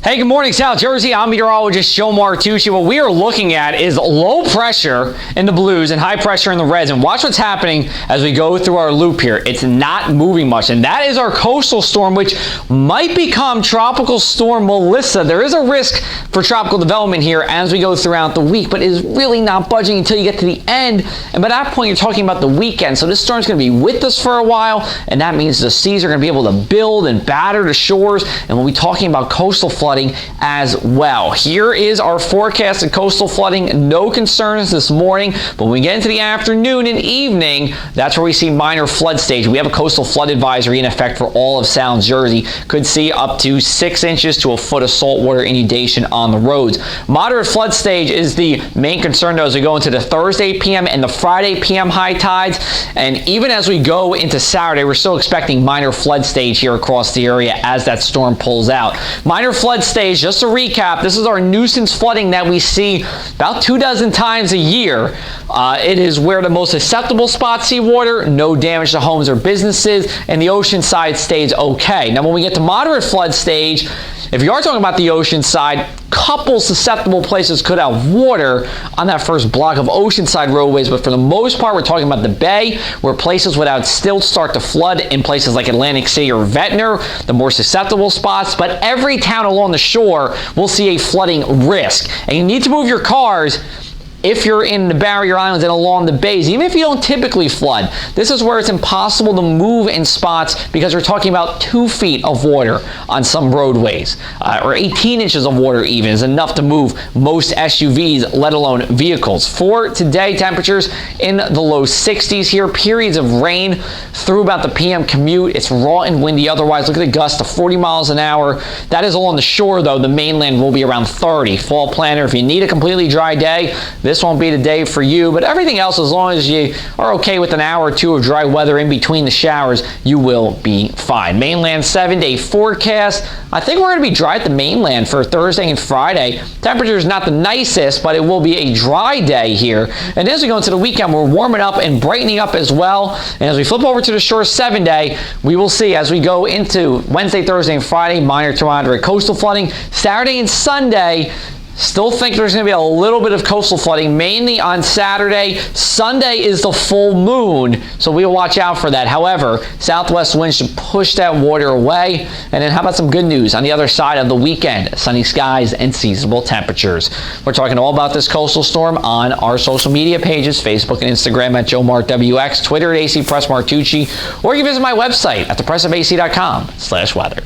Hey, good morning, South Jersey. I'm meteorologist Joe Martucci. What we are looking at is low pressure in the blues and high pressure in the reds. And watch what's happening as we go through our loop here. It's not moving much. And that is our coastal storm, which might become Tropical Storm Melissa. There is a risk for tropical development here as we go throughout the week, but it is really not budging until you get to the end. And by that point, you're talking about the weekend. So this storm's going to be with us for a while, and that means the seas are going to be able to build and batter the shores. And we'll be talking about coastal flooding as well. Here is our forecasted coastal flooding. No concerns this morning, but when we get into the afternoon and evening, that's where we see minor flood stage. We have a coastal flood advisory in effect for all of South Jersey. Could see up to 6 inches to a foot of saltwater inundation on the roads. Moderate flood stage is the main concern though as we go into the Thursday p.m. and the Friday p.m. high tides. And even as we go into Saturday, we're still expecting minor flood stage here across the area as that storm pulls out. Minor flood stage, just to recap, this is our nuisance flooding that we see about 24 times a year. It is where the most susceptible spots see water, no damage to homes or businesses, and the ocean side stays okay. Now when we get to moderate flood stage, if you are talking about the ocean side, couple susceptible places could have water on that first block of oceanside roadways, but for the most part, we're talking about the bay, where places without stilts start to flood in places like Atlantic City or Ventnor, the more susceptible spots. But every town along the shore will see a flooding risk, and you need to move your cars if you're in the barrier islands and along the bays, even if you don't typically flood. This is where it's impossible to move in spots because we're talking about 2 feet of water on some roadways, or 18 inches of water even is enough to move most SUVs, let alone vehicles. For today, temperatures in the low 60s here, periods of rain through about the PM commute. It's raw and windy otherwise. Look at the gusts to 40 miles an hour. That is along the shore though. The mainland will be around 30. Fall planner, if you need a completely dry day, this won't be the day for you, but everything else, as long as you are okay with an hour or two of dry weather in between the showers, you will be fine. Mainland 7-day forecast. I think we're going to be dry at the mainland for Thursday and Friday. Temperature is not the nicest, but it will be a dry day here. And as we go into the weekend, we're warming up and brightening up as well. And as we flip over to the shore 7-day, we will see as we go into Wednesday, Thursday, and Friday, minor to moderate coastal flooding. Saturday and Sunday, still think there's going to be a little bit of coastal flooding, mainly on Saturday. Sunday is the full moon, so we'll watch out for that. However, southwest winds should push that water away. And then how about some good news on the other side of the weekend? Sunny skies and seasonable temperatures. We're talking all about this coastal storm on our social media pages, Facebook and Instagram at JoeMartWX, Twitter at AC Press Martucci, or you can visit my website at thepressafac.com/weather.